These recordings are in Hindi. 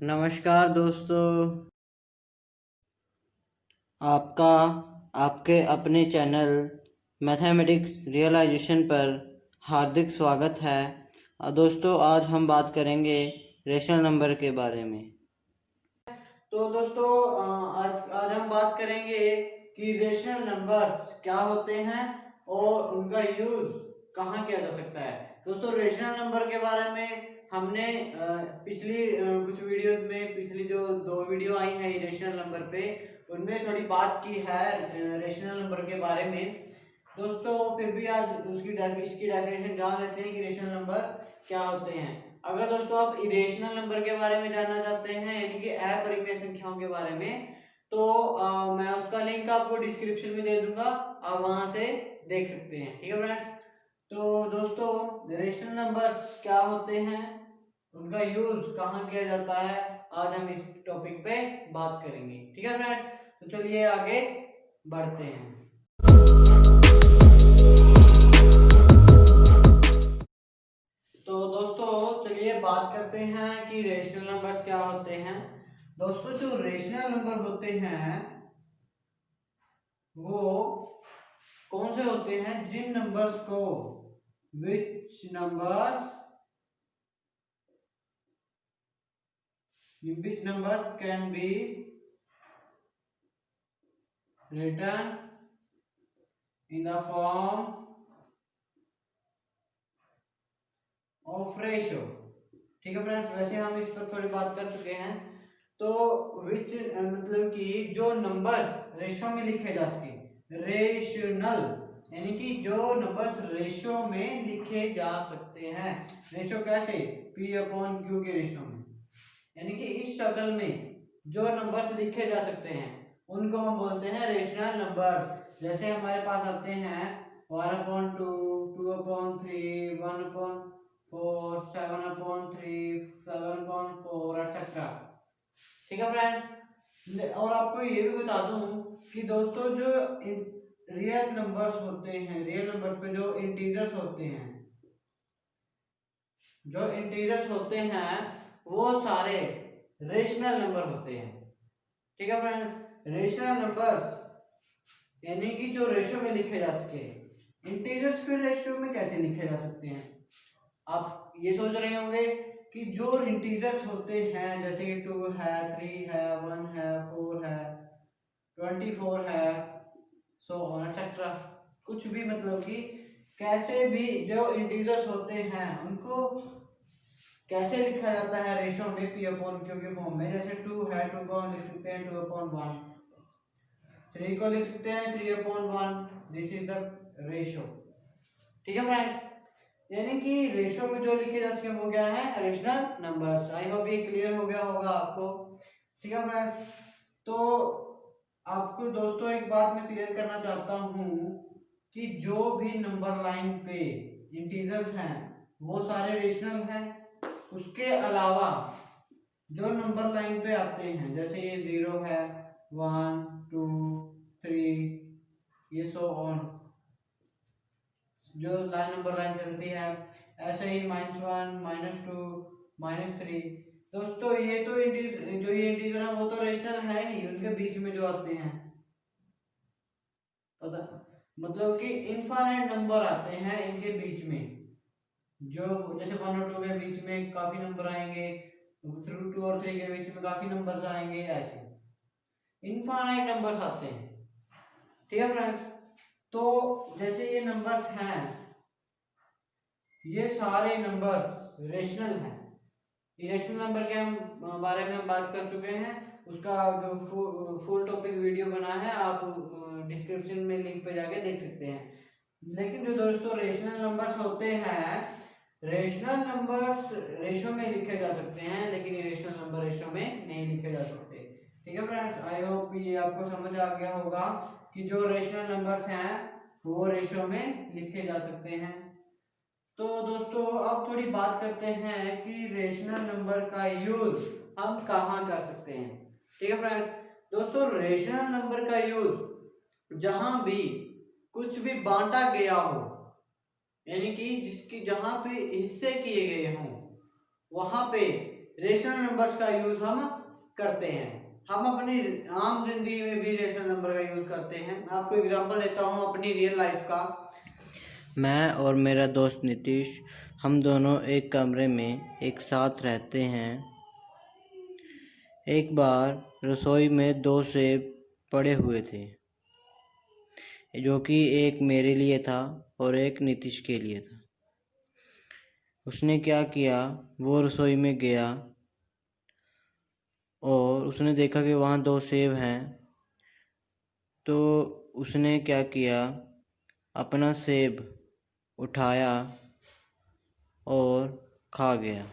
नमस्कार दोस्तों, आपका आपके अपने चैनल मैथमेटिक्स रियलाइजेशन पर हार्दिक स्वागत है। दोस्तों, आज हम बात करेंगे रेशनल नंबर के बारे में। तो दोस्तों, आज आज हम बात करेंगे कि रेशनल नंबर्स क्या होते हैं और उनका यूज कहाँ किया जा सकता है। दोस्तों, रेशनल नंबर के बारे में हमने पिछली कुछ वीडियोस में, पिछली जो 2 वीडियो आई है रेशनल नंबर पे, उनमें थोड़ी बात की है रेशनल नंबर के बारे में। दोस्तों, फिर भी आज इसकी डेफिनेशन जान लेते हैं कि रेशनल नंबर क्या होते हैं। अगर दोस्तों आप इरेशनल नंबर के बारे में जानना चाहते हैं, यानी कि अपरिमेय संख्याओं के बारे में, तो मैं उसका लिंक आपको डिस्क्रिप्शन में दे दूंगा, आप वहां से देख सकते हैं। ठीक है फ्रेंड्स। तो दोस्तों, रेशनल नंबर्स क्या होते हैं, उनका यूज कहाँ किया जाता है, आज हम इस टॉपिक पे बात करेंगे। ठीक है फ्रेंड्स, तो चलिए आगे बढ़ते हैं। तो दोस्तों, चलिए बात करते हैं कि रेशनल नंबर्स क्या होते हैं। दोस्तों, जो रेशनल नंबर होते हैं वो कौन से होते हैं, जिन नंबर्स को which numbers can be written in the form of ratio. ठीक है फ्रेंड्स, वैसे हम इस पर थोड़ी बात कर चुके हैं। तो विच मतलब कि जो नंबर्स रेशो में लिखे जा सके, रेशनल यानी कि जो नंबर्स रेशो में लिखे जा सकते हैं। रेशो कैसे, P अपॉन Q के रेशो में, यानी कि इस शक्ल में जो नंबर्स लिखे जा सकते हैं उनको हम बोलते हैं रेशनल नंबर। जैसे हमारे पास आते हैं 1/2, 2/3, 1/4, 7/3, 7/4 एक्सेट्रा। ठीक है फ्रेंड्स, और आपको ये भी बता दूं कि दोस्तों जो रियल नंबर्स होते हैं, रियल नंबर्स पे जो इंटीजर्स होते हैं, वो सारे रेशनल नंबर होते हैं। ठीक है फ्रेंड्स, रेशनल नंबर्स यानी कि जो रेशो में लिखे जा सके। इंटीजर्स फिर रेशो में कैसे लिखे जा सकते हैं, आप ये सोच रहे होंगे कि जो इंटीजर्स होते हैं जैसे कि 2 है, 3 है, 1 है, 4 है, 24 है, सो ऑन एक्सेट्रा, कुछ भी, मतलब कि कैसे भी जो इंटीजर्स होते हैं उनको कैसे लिखा जाता है रेशो में, P अपॉन Q के फॉर्म में। जैसे 2 है, 2 को हम लिख सकते हैं 2/1, 3 को लिख सकते हैं 3/1, दिस इज द रेशो। ठीक है फ्रेंड्स, यानी कि रेशो में जो लिखे जा सके वो क्या है, रेशनल नंबर्स। आई होप ये क्लियर हो गया होगा आपको। ठीक है फ्रेंड्स, तो आपको दोस्तों एक बात मैं क्लियर करना चाहता हूँ कि जो भी नंबर लाइन पे इंटीजर्स हैं वो सारे रेशनल हैं। उसके अलावा जो नंबर लाइन पे आते हैं, जैसे ये 0 है, 1, 2, 3, ये सो ऑन, जो लाइन नंबर लाइन चलती है, ऐसे ही -1, -2, -3। दोस्तों, ये तो जो ये इंटीजर है वो तो रेशनल है ही, उनके बीच में जो आते हैं, पता मतलब कि इनफाइनाइट नंबर आते हैं इनके बीच में। जो जैसे 1 और 2 के बीच में काफी नंबर आएंगे, 2 और 3 के बीच में काफी नंबर्स आएंगे, ऐसे इनफाइनाइट नंबर्स आते हैं। ठीक है फ्रेंड्स, तो जैसे ये नंबर्स हैं, ये सारे नंबर्स रेशनल हैं। इरेशनल नंबर के हम बारे में हम बात कर चुके हैं, उसका जो फुल टॉपिक वीडियो बना है आप डिस्क्रिप्शन में लिंक पे जाके देख सकते हैं। लेकिन जो दोस्तों रेशनल नंबर्स होते हैं, रेशनल नंबर्स रेशो में लिखे जा सकते हैं, लेकिन इरेशनल नंबर रेशो में नहीं लिखे जा सकते। ठीक है फ्रेंड्स, आई होप ये आपको समझ आ गया होगा कि जो रेशनल नंबर्स हैं वो रेशो में लिखे जा सकते हैं। तो दोस्तों, अब थोड़ी बात करते हैं कि रेशनल नंबर का यूज हम कहाँ कर सकते हैं। ठीक है फ्रेंड्स, दोस्तों रेशनल नंबर का यूज जहां भी कुछ भी बांटा गया हो, यानी कि जिसकी जहां पे हिस्से किए गए हों, वहां पे रेशनल नंबर्स का यूज हम करते हैं। हम अपनी आम जिंदगी में भी रेशनल नंबर का यूज करते हैं। मैं आपको एग्जांपल देता हूँ अपनी रियल लाइफ का। मैं और मेरा दोस्त नीतीश, हम दोनों एक कमरे में एक साथ रहते हैं। एक बार रसोई में 2 सेब पड़े हुए थे, जो कि एक मेरे लिए था और एक नीतीश के लिए था। उसने क्या किया, वो रसोई में गया और उसने देखा कि वहाँ 2 सेब हैं। तो उसने क्या किया, अपना सेब उठाया और खा गया।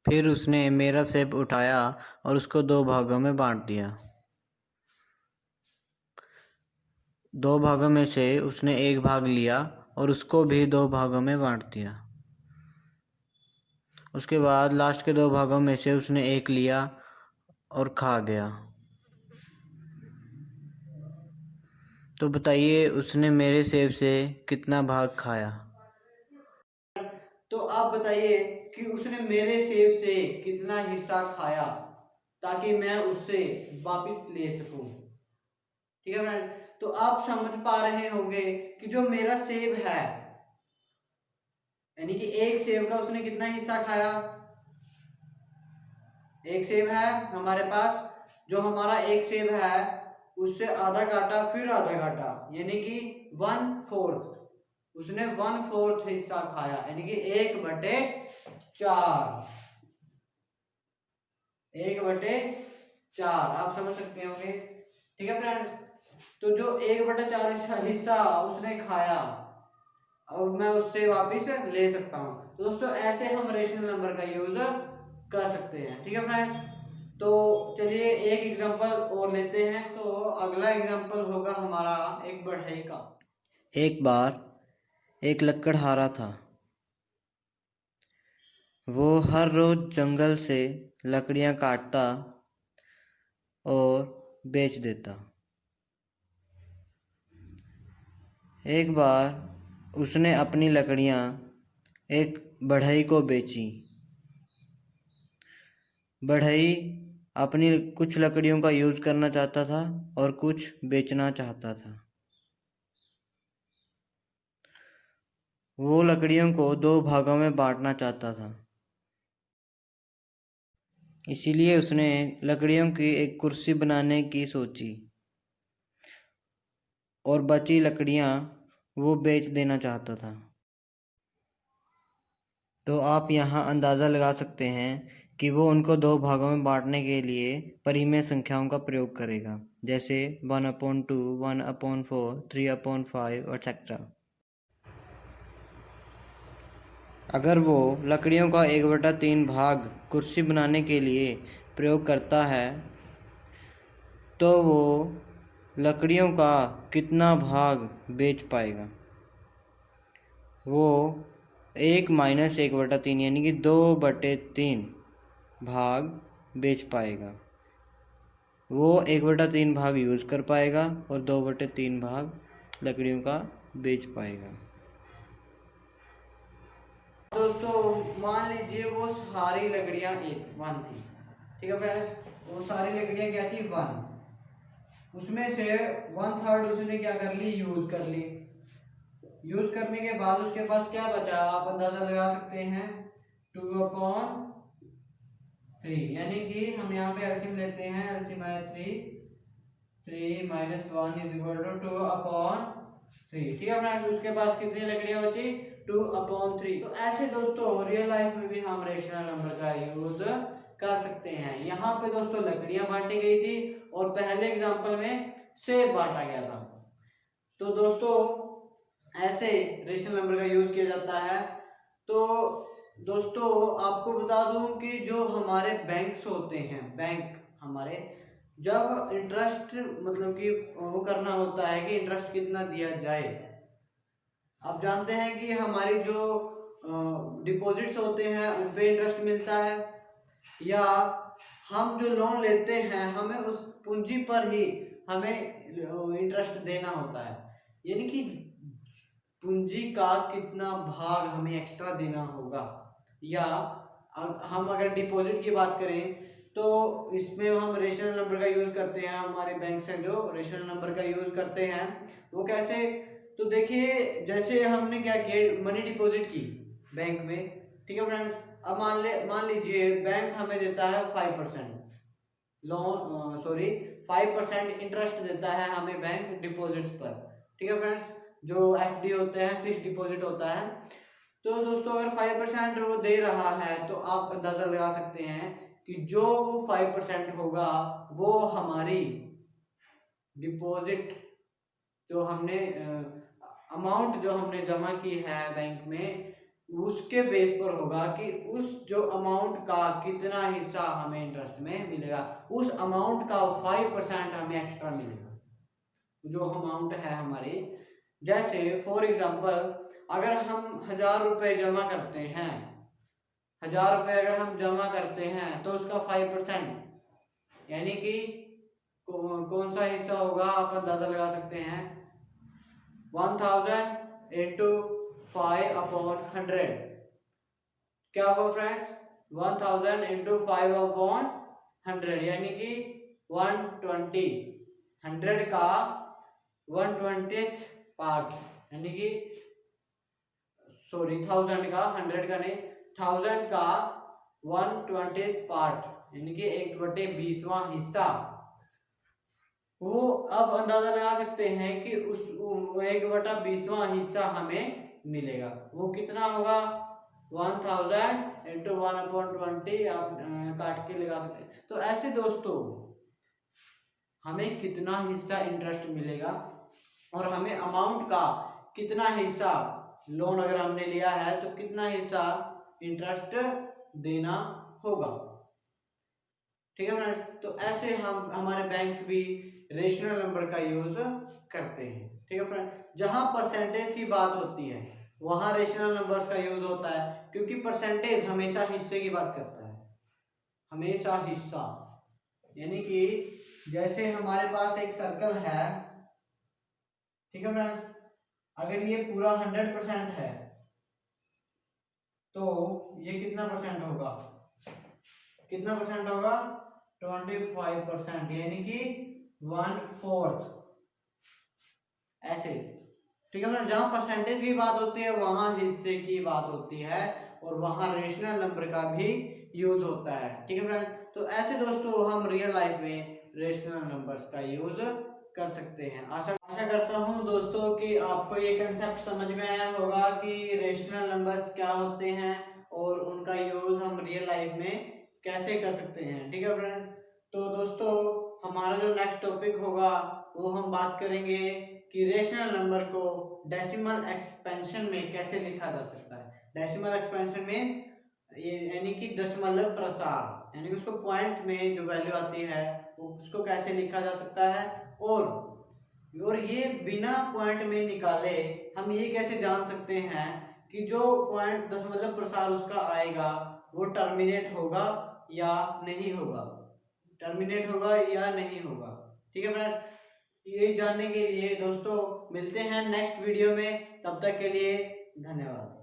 फिर उसने मेरा सेब उठाया और उसको 2 भागों में बांट दिया। 2 भागों में से उसने एक भाग लिया और उसको भी 2 भागों में बांट दिया। उसके बाद लास्ट के 2 भागों में से उसने एक लिया और खा गया। तो बताइए, उसने मेरे सेब से कितना भाग खाया? तो आप बताइए कि उसने मेरे सेब से कितना हिस्सा खाया ताकि मैं उससे वापस ले सकूं। ठीक है फ्रेंड, तो आप समझ पा रहे होंगे कि जो मेरा सेब है, यानी कि एक सेब का उसने कितना हिस्सा खाया। एक सेब है हमारे पास, जो हमारा एक सेब है उससे आधा काटा फिर आधा काटा, यानी कि 1/4। उसने 1/4 हिस्सा खाया, यानी कि 1/4। 1/4 आप समझ सकते होंगे। ठीक है फ्रेंड्स, तो जो 1/4 हिस्सा उसने खाया, अब मैं उससे वापस ले सकता हूँ। तो दोस्तों ऐसे हम रेशनल नंबर का यूज कर सकते हैं। ठीक है फ्रेंड्स, तो चलिए एक एग्जांपल और लेते हैं। तो अगला एग्जांपल होगा हमारा एक बढ़ई का। एक बार एक लकड़हारा था। वो हर रोज जंगल से लकड़ियाँ काटता और बेच देता। एक बार उसने अपनी लकड़ियाँ एक बढ़ई को बेची। बढ़ई अपनी कुछ लकड़ियों का यूज़ करना चाहता था और कुछ बेचना चाहता था। वो लकड़ियों को 2 भागों में बांटना चाहता था। इसीलिए उसने लकड़ियों की एक कुर्सी बनाने की सोची और बची लकड़ियाँ वो बेच देना चाहता था। तो आप यहाँ अंदाज़ा लगा सकते हैं कि वो उनको 2 भागों में बांटने के लिए परिमेय संख्याओं का प्रयोग करेगा, जैसे 1/2, 1/4, 3/5 एक्सेट्रा। अगर वो लकड़ियों का 1/3 भाग कुर्सी बनाने के लिए प्रयोग करता है, तो वो लकड़ियों का कितना भाग बेच पाएगा? वो 1 - 1/3 यानी कि 2/3 भाग बेच पाएगा। वो 1/3 भाग यूज़ कर पाएगा और 2/3 भाग लकड़ियों का बेच पाएगा। दोस्तों मान लीजिए वो सारी लकड़ियां 1 थी। ठीक है फ्रेंड्स, वो सारी लकड़ियां क्या थी 1। उसमें से 1/3 उसने क्या कर ली, यूज कर ली। यूज करने के बाद उसके पास क्या बचा, आप अंदाजा लगा सकते हैं 2/3, यानी कि हम यहाँ पे एलसीएम लेते हैं। एलसीएम है 3 - 1 = 2/3। ठीक है फ्रेंड्स, उसके पास कितनी लकड़ियां बची, 2/3। तो ऐसे दोस्तों रियल लाइफ में भी हम रेशनल नंबर का यूज कर सकते हैं। यहाँ पे दोस्तों लकड़ियां बांटी गई थी और पहले एग्जांपल में सेब बांटा गया था। तो दोस्तों ऐसे रेशनल नंबर का यूज किया जाता है। तो दोस्तों आपको बता दूं कि जो हमारे बैंक्स होते हैं, बैंक हमारे जब इंटरेस्ट मतलब कि वो करना होता है कि इंटरेस्ट कितना दिया जाए। आप जानते हैं कि हमारी जो डिपॉजिट्स होते हैं उन पे इंटरेस्ट मिलता है, या हम जो लोन लेते हैं हमें उस पूंजी पर ही हमें इंटरेस्ट देना होता है। यानी कि पूंजी का कितना भाग हमें एक्स्ट्रा देना होगा, या हम अगर डिपॉजिट की बात करें तो इसमें हम रेशनल नंबर का यूज करते हैं। हमारे बैंक से जो रेशनल नंबर का यूज करते हैं वो कैसे, तो देखिए जैसे हमने क्या किया, मनी डिपॉजिट की बैंक में, ठीक है फ्रेंड्स। अब मान लीजिए बैंक हमें देता है 5% लोन, सॉरी 5% इंटरेस्ट देता है हमें बैंक डिपॉजिट्स पर, ठीक है फ्रेंड्स। जो एफडी होते हैं, फिक्स्ड डिपॉजिट होता है। तो दोस्तों अगर 5% वो दे रहा है तो आप अंदाजा लगा सकते हैं कि जो वो 5% होगा वो हमारी डिपॉजिट जो हमने अमाउंट जो हमने जमा की है बैंक में, उसके बेस पर होगा कि उस जो अमाउंट का कितना हिस्सा हमें इंटरेस्ट में मिलेगा। उस अमाउंट का 5% हमें एक्स्ट्रा मिलेगा, जो अमाउंट है हमारी। जैसे फॉर एग्जांपल अगर हम 1000 रुपये जमा करते हैं, 1000 रुपये अगर हम जमा करते हैं तो उसका 5% यानी कि कौन सा हिस्सा होगा, आप अंदाजा लगा सकते हैं। 1000 इंटू 5/100 क्या होगा फ्रेंड्स, 1000 इंटू 5/100 यानी कि 120, 100 का 120th पार्ट, यानी कि सॉरी 1000 का, 100 का नहीं, 1000 का 120th पार्ट यानी कि 1/20वां हिस्सा। वो अब अंदाजा लगा सकते हैं कि उस 1/20वां हिस्सा हमें मिलेगा। वो कितना होगा, 1000 इंटू 1/20 आप काट के लगा सकते हैं। तो ऐसे दोस्तों हमें कितना हिस्सा इंटरेस्ट मिलेगा और हमें अमाउंट का कितना हिस्सा, लोन अगर हमने लिया है तो कितना हिस्सा इंटरेस्ट देना होगा, ठीक है फ्रेंड्स। तो ऐसे हम हमारे बैंक्स भी रेशनल नंबर का यूज करते हैं, ठीक है फ्रेंड्स। जहां परसेंटेज की बात होती है वहां रेशनल नंबर्स का यूज होता है, क्योंकि परसेंटेज हमेशा हिस्से की बात करता है, हमेशा हिस्सा। यानी कि जैसे हमारे पास एक सर्कल है, ठीक है फ्रेंड्स, अगर ये पूरा 100% है तो ये कितना परसेंट होगा, कितना परसेंट होगा, 25%, यानी कि 1/4 ऐसे, ठीक है फ्रेंड्स। जहां परसेंटेज की बात होती है वहां हिस्से की बात होती है और वहां रेशनल नंबर का भी यूज होता है, ठीक है फ्रेंड्स। तो ऐसे दोस्तों हम रियल लाइफ में रेशनल नंबर्स का यूज कर सकते हैं। आशा करता हूं दोस्तों कि आपको ये कंसेप्ट समझ में आया होगा कि रेशनल नंबर्स क्या होते हैं और उनका यूज हम रियल लाइफ में कैसे कर सकते हैं, ठीक है फ्रेंड्स। तो दोस्तों हमारा जो नेक्स्ट टॉपिक होगा वो हम बात करेंगे कि रेशनल नंबर को डेसिमल एक्सपेंशन में कैसे लिखा जा सकता है। डेसिमल एक्सपेंशन मींस यानी कि दशमलव प्रसार, यानी कि उसको पॉइंट में जो वैल्यू आती है उसको कैसे लिखा जा सकता है, और ये बिना पॉइंट में निकाले हम ये कैसे जान सकते हैं कि जो पॉइंट दशमलव प्रसार उसका आएगा वो टर्मिनेट होगा या नहीं होगा, टर्मिनेट होगा या नहीं होगा, ठीक है फ्रेंड्स। ये जानने के लिए दोस्तों मिलते हैं नेक्स्ट वीडियो में, तब तक के लिए धन्यवाद।